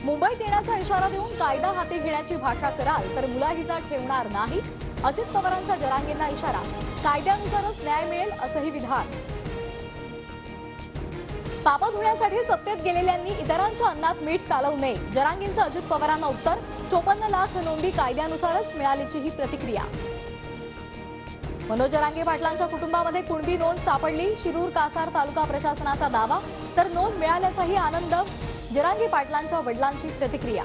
मुंबईत येण्याचा इशारा देऊन कायदा हाती घेण्याची भाषा कराल तर मुलाहिजा ठेवणार नाही. अजित पवारांचा जरांगेंना इशारा. कायद्यानुसारच न्याय मिळेल असंही विधान. पाप धुण्यासाठी सत्तेत गेलेल्यांनी इतरांच्या अन्नात मीठ कालवू नये. जरांगेंचं अजित पवारांना उत्तर. 54 लाख नोंदी कायद्यानुसारच मिळाल्याची ही प्रतिक्रिया. मनोज जरांगे पाटलांच्या कुटुंबामध्ये कुणबी नोंद सापडली. शिरूर कासार तालुका प्रशासनाचा दावा तर नोंद मिळाल्याचाही आनंद. जरांगे पाटलांच्या वडिलांची प्रतिक्रिया.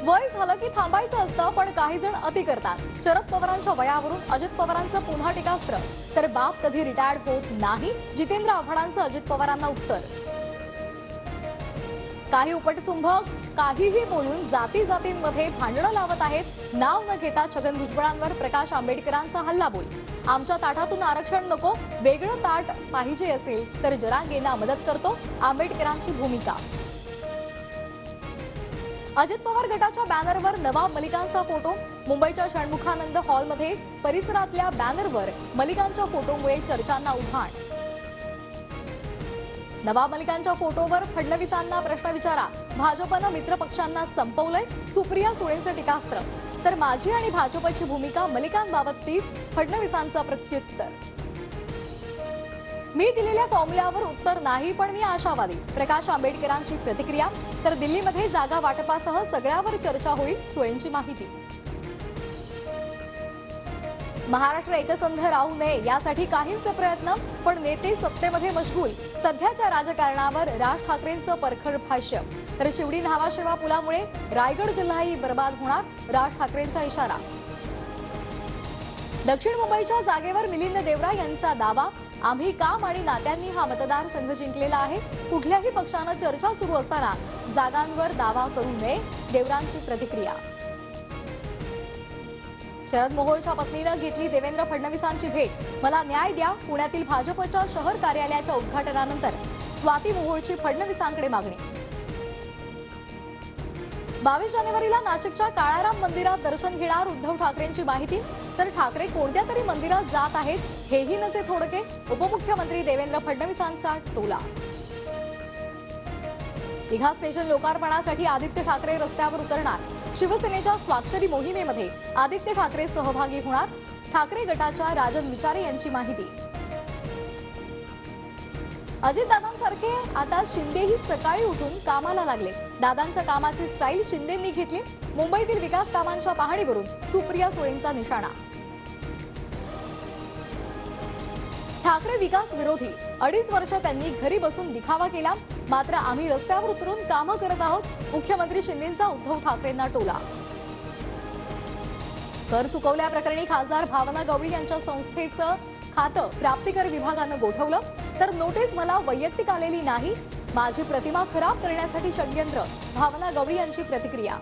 वय झालं की थांबायचं असतं पण काही जण अति करतात. शरद पवारांच्या वयावरून अजित पवारांचं पुन्हा टीकास्त्र. तर बाप कधी रिटायर्ड होत नाही. जितेंद्र आव्हाडांचं अजित पवारांना उत्तर. काही उपटसुंभ काहीही बोलून जाती जातींमध्ये भांडणं लावत आहेत. नाव न घेता छगन भुजबळांवर प्रकाश आंबेडकरांचा हल्लाबोल. आमच्या ताटातून आरक्षण नको, वेगळं ताट पाहिजे असेल तर जरांगेंना मदत करतो. आंबेडकरांची भूमिका. अजित पवार गटाच्या बॅनरवर नवाब मलिकांचा फोटो. मुंबईच्या षण्मुखानंद हॉलमध्ये परिसरातल्या बॅनरवर मलिकांच्या फोटोमुळे चर्चांना उधाण. नवाब मलिकांच्या फोटोवर फडणवीसांना प्रश्न विचारा. भाजपनं मित्रपक्षांना संपवलंय. सुप्रिया सुळेंचं टीकास्त्र. तर माझी आणि भाजपची भूमिका मलिकांबाबत तीच. फडणवीसांचं प्रत्युत्तर. मी दिलेल्या फॉर्म्युल्यावर उत्तर नाही पण मी आशावादी. प्रकाश आंबेडकरांची प्रतिक्रिया. तर दिल्लीमध्ये जागा वाटपासह सगळ्यावर चर्चा होईल. सुळेंची माहिती. महाराष्ट्र एकसंध राहू नये यासाठी काहींचे प्रयत्न पण नेते सत्तेमध्ये मशगूल. सध्याच्या राजकारणावर राज ठाकरेंचं परखड भाष्य. तर शिवडी न्हावाशेवा पुलामुळे रायगड जिल्हाही बर्बाद होणार. राज ठाकरेंचा इशारा. दक्षिण मुंबईच्या जागेवर मिलिंद देवरा यांचा दावा. आम्ही काम आणि नात्यांनी हा मतदारसंघ जिंकलेला आहे. कुठल्याही पक्षानं चर्चा सुरू असताना जागांवर दावा करू नये. देवरांची प्रतिक्रिया. शरद मोहोळच्या पत्नीनं घेतली देवेंद्र फडणवीसांची भेट. मला न्याय द्या. पुण्यातील भाजपच्या शहर कार्यालयाच्या उद्घाटनानंतर स्वाती मोहोळची फडणवीसांकडे मागणी. 22 जानेवारीला नाशिकच्या काळाराम मंदिरात दर्शन घेणार उद्धव ठाकरेंची माहिती. तर ठाकरे कोणत्या तरी मंदिरात जात आहेत हेही नसे थोडके. उपमुख्यमंत्री देवेंद्र फडणवीसांचा टोला. दिघा स्टेशन लोकार्पणासाठी आदित्य ठाकरे रस्त्यावर उतरणार. शिवसेनेच्या स्वाक्षरी मोहिमेमध्ये आदित्य ठाकरे सहभागी होणार. ठाकरे गटाच्या राजन विचारे यांची माहिती. अजितदादांसारखे आता शिंदेही सकाळी उठून कामाला लागले. दादांच्या कामाची स्टाईल शिंदेंनी घेतली. मुंबईतील विकास कामांच्या पाहणीवरून सुप्रिया सुळेंचा निशाणा. ठाकरे विकास विरोधी. 2.5 वर्ष त्यांनी घरी बसून दिखावा केला. मात्र आम्ही रस्त्यावर उतरून कामं करत आहोत. मुख्यमंत्री शिंदेंचा उद्धव ठाकरेंना टोला. कर चुकवल्याप्रकरणी खासदार भावना गवळी यांच्या संस्थेचं खातं प्राप्तिकर विभागानं गोठवलं. तर नोटीस मला वैयक्तिक आलेली नाही. माझी प्रतिमा खराब करण्यासाठी षड्यंत्र. भावना गवळी यांची प्रतिक्रिया.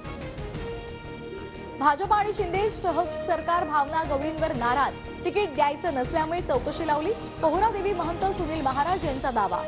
भाजप आणि शिंदे सरकार भावना गवळींवर नाराज. तिकीट द्यायचं नसल्यामुळे चौकशी लावली. पोहरादेवी महंत सुनील महाराज यांचा दावा.